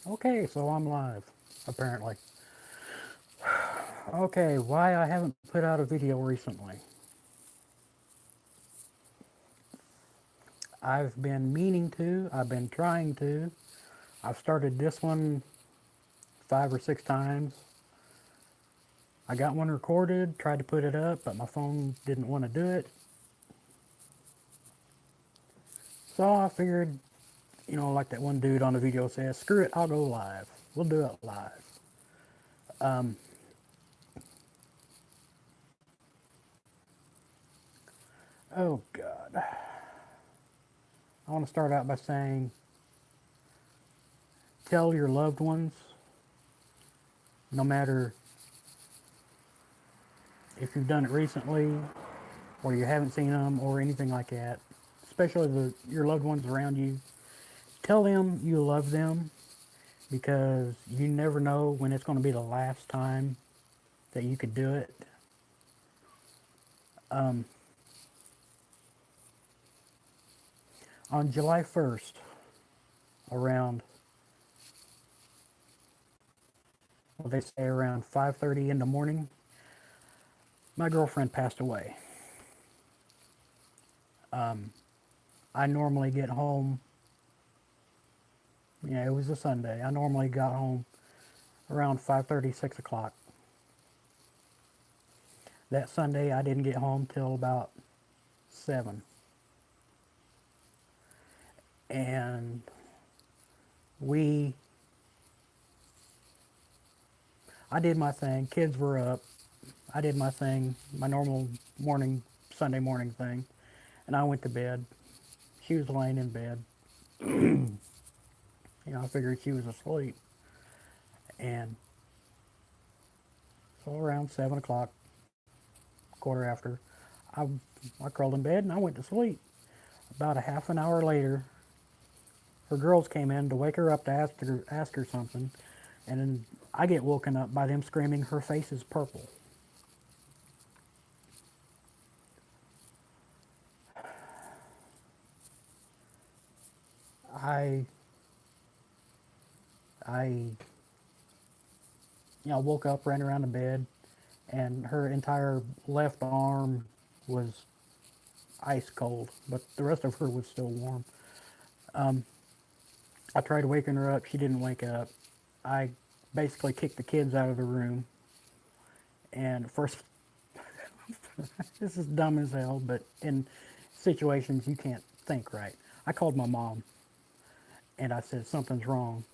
Okay, so I'm live, apparently. Okay, why I haven't put out a video recently. I've been meaning to, I've been trying to. I've started this one 5 or 6 times. I got one recorded, tried to put it up, but my phone didn't want to do it. So I figured, like that one dude on the video says, screw it, I'll go live. We'll do it live. Um, oh, God. I want to start out by saying, tell your loved ones, no matter if you've done it recently or you haven't seen them or anything like that, especially your loved ones around you, tell them you love them because you never know when it's going to be the last time that you could do it. Um, on July 1st, around, well, they say around 5:30 in the morning, my girlfriend passed away. Um, I normally get home, it was a Sunday. I normally got home around 5:30, 6 o'clock. That Sunday, I didn't get home till about 7. And we, I did my thing. Kids were up. I did my thing, my normal morning, Sunday morning thing. And I went to bed. She was laying in bed. I figured she was asleep. And so around 7 o'clock, quarter after, I, I crawled in bed and I went to sleep. About a half an hour later, her girls came in to wake her up to ask her something. And then I get woken up by them screaming, her face is purple. I, I, woke up, ran around the bed, and her entire left arm was ice cold, but the rest of her was still warm. Um, I tried waking her up. She didn't wake up. I basically kicked the kids out of the room. And first, this is dumb as hell, but in situations you can't think right. I called my mom and I said, something's wrong.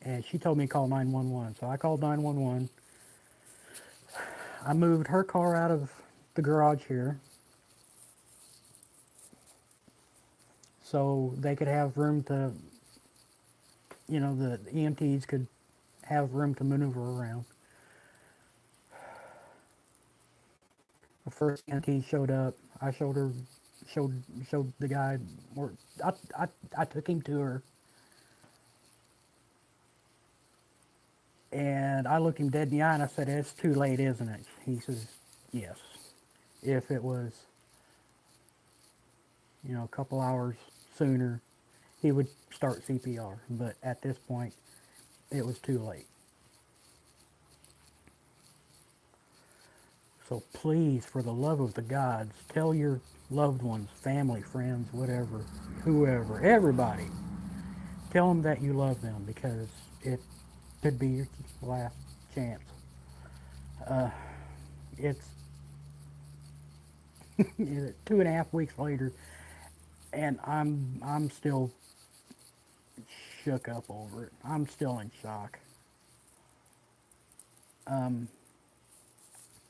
And she told me to call 911. So I called 911. I moved her car out of the garage here so they could have room to, the EMTs could have room to maneuver around. The first EMT showed up. I showed her, showed the guy, or I, I, I took him to her, and I looked him dead in the eye and I said, "It's too late, isn't it?" He says, "Yes. If it was, a couple hours sooner, he would start CPR. But at this point, it was too late." So please, for the love of the gods, tell your loved ones, family, friends, whatever, whoever, everybody, tell them that you love them because it could be your last chance. Uh, it's 2.5 weeks later, and I'm still shook up over it. I'm still in shock. Um,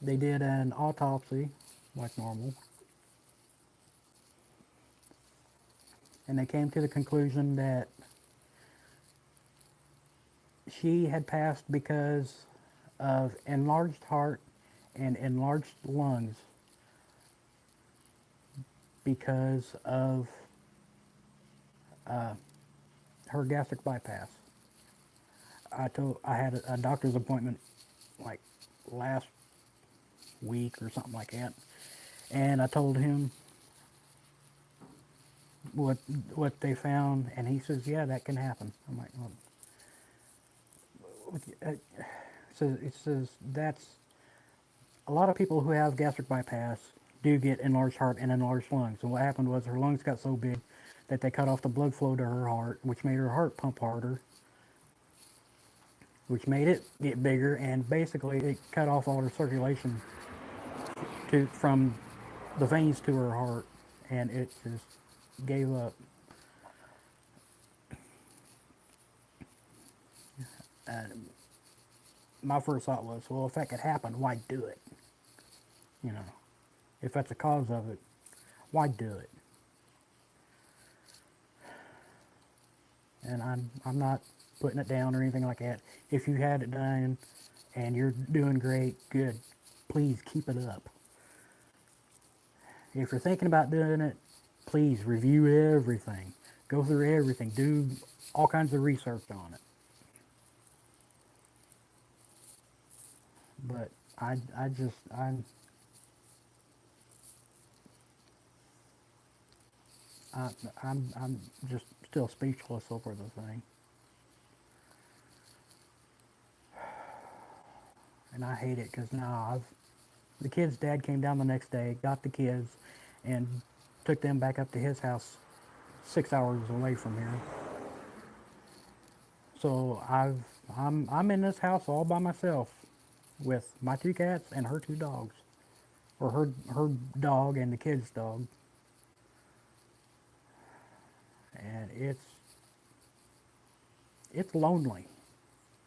they did an autopsy, like normal, and they came to the conclusion that she had passed because of enlarged heart and enlarged lungs because of uh, her gastric bypass. I had a doctor's appointment like last week or something like that, and I told him what what they found, and he says, "Yeah, that can happen." I'm like, well, it says that's a lot of people who have gastric bypass do get enlarged heart and enlarged lungs. And what happened was her lungs got so big that they cut off the blood flow to her heart, which made her heart pump harder, which made it get bigger, and basically it cut off all her circulation from the veins to her heart, and it just gave up. And my first thought was, well, if that could happen, why do it? You know, if that's the cause of it, why do it? And I'm not putting it down or anything like that. If you had it done and you're doing great, good. Please keep it up. If you're thinking about doing it, please review everything. Go through everything. Do all kinds of research on it. But I just, I'm just still speechless over the thing. And I hate it because now the kid's dad came down the next day, got the kids, and took them back up to his house 6 hours away from here. So I'm in this house all by myself with my two cats and her two dogs, or her dog and the kid's dog, and it's lonely.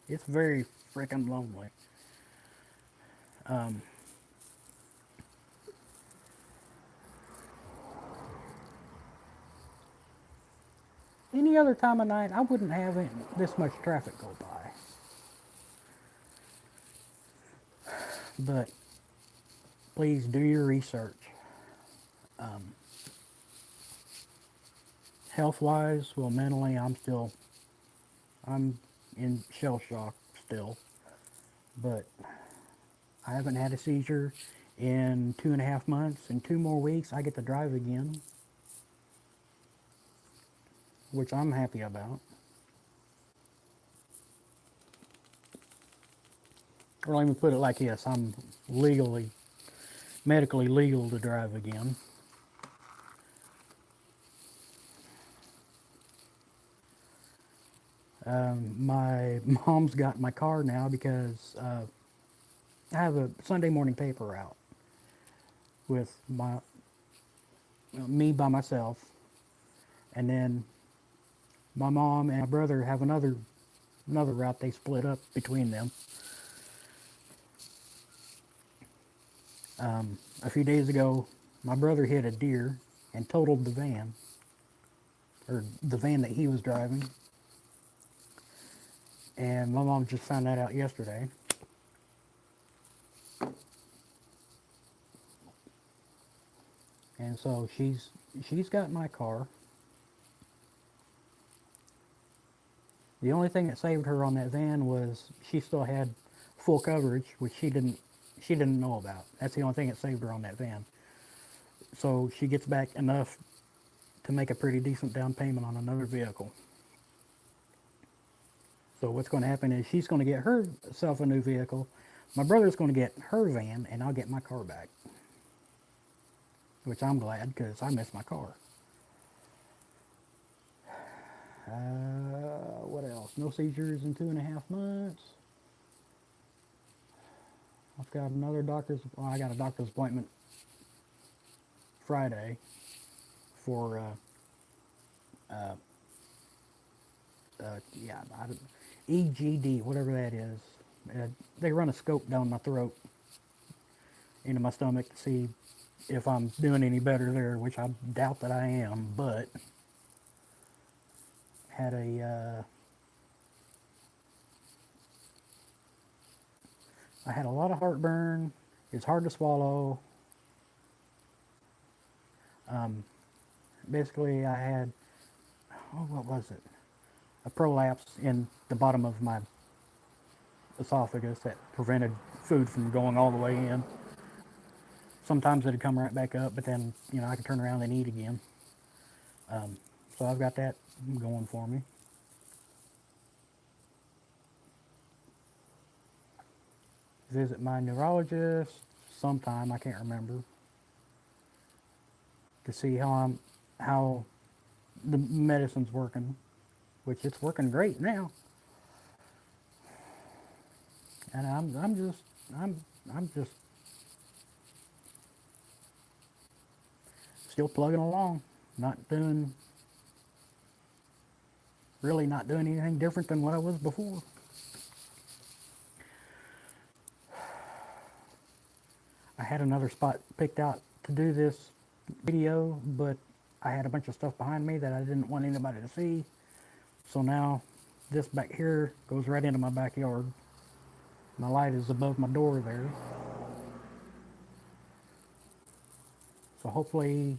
It's very freaking lonely. Um, any other time of night, I wouldn't have this much traffic go by. But please do your research. Um, Health-wise, well, mentally, I'm in shell shock still. But I haven't had a seizure in 2.5 months. In 2 more weeks, I get to drive again, which I'm happy about. Or let me put it like this, I'm medically legal to drive again. My mom's got my car now because I have a Sunday morning paper out with me by myself, and then my mom and my brother have another route they split up between them. A few days ago, my brother hit a deer and totaled the van, or the van that he was driving. And my mom just found that out yesterday. And so she's got my car. The only thing that saved her on that van was she still had full coverage, which she didn't know about. That's the only thing that saved her on that van. So she gets back enough to make a pretty decent down payment on another vehicle. So what's going to happen is she's going to get herself a new vehicle. My brother's going to get her van, and I'll get my car back. Which I'm glad, because I miss my car. What else? No seizures in 2.5 months. I've got I got a doctor's appointment Friday for, EGD, whatever that is. They run a scope down my throat into my stomach to see if I'm doing any better there, which I doubt that I am, but had I had a lot of heartburn. It's hard to swallow. Basically, I had, what was it? A prolapse in the bottom of my esophagus that prevented food from going all the way in. Sometimes it'd come right back up, but then, I could turn around and eat again. So I've got that going for me. visit my neurologist sometime, I can't remember, to see how the medicine's working, which it's working great now. And I'm just still plugging along, really not doing anything different than what I was before. I had another spot picked out to do this video, but I had a bunch of stuff behind me that I didn't want anybody to see. So now this back here goes right into my backyard. My light is above my door there. So hopefully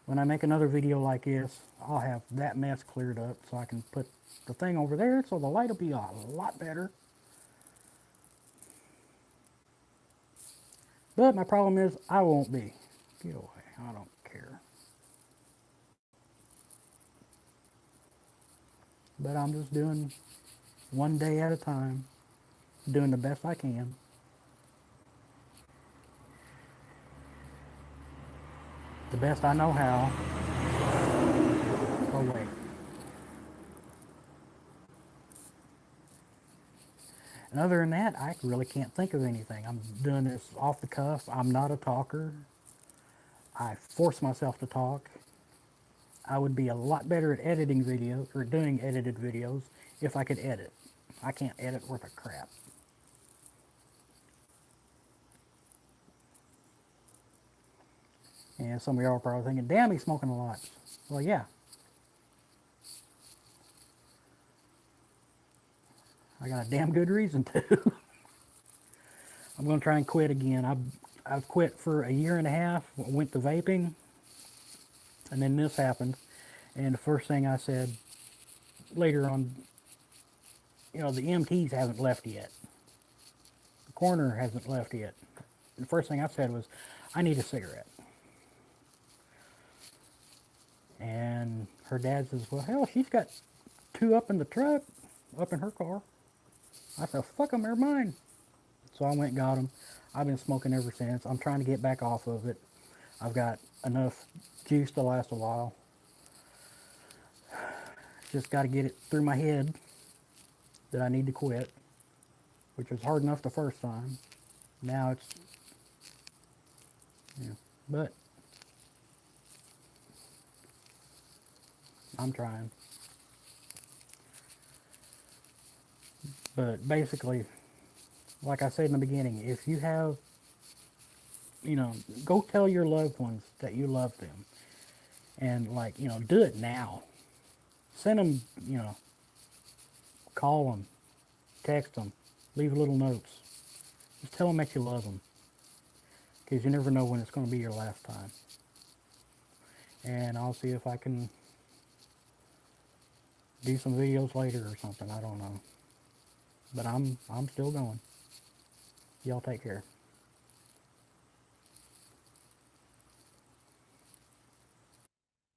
when I make another video like this, I'll have that mess cleared up so I can put the thing over there so the light will be a lot better. But my problem is I won't be. Get away. I don't care. But I'm just doing one day at a time, doing the best I can. The best I know how. Oh wait. And other than that, I really can't think of anything. I'm doing this off the cuff. I'm not a talker. I force myself to talk. I would be a lot better at editing videos, or doing edited videos, if I could edit. I can't edit worth a crap. And some of y'all are probably thinking, damn, he's smoking a lot. Well, yeah. I got a damn good reason to. I'm going to try and quit again. I've quit for a year and a half, went to vaping, and then this happened. And the first thing I said later on, you know, the EMTs haven't left yet. The coroner hasn't left yet. The first thing I said was, I need a cigarette. And her dad says, well, hell, she's got 2 up in the truck, up in her car. I said, fuck them, they're mine. So I went and got them. I've been smoking ever since. I'm trying to get back off of it. I've got enough juice to last a while. Just got to get it through my head that I need to quit, which was hard enough the first time. Now it's, yeah, but I'm trying. But basically, like I said in the beginning, if you have, you know, go tell your loved ones that you love them. And, like, you know, do it now. Send them, you know, call them, text them, leave little notes. Just tell them that you love them. Because you never know when it's going to be your last time. And I'll see if I can do some videos later or something. I don't know. But I'm still going. Y'all take care.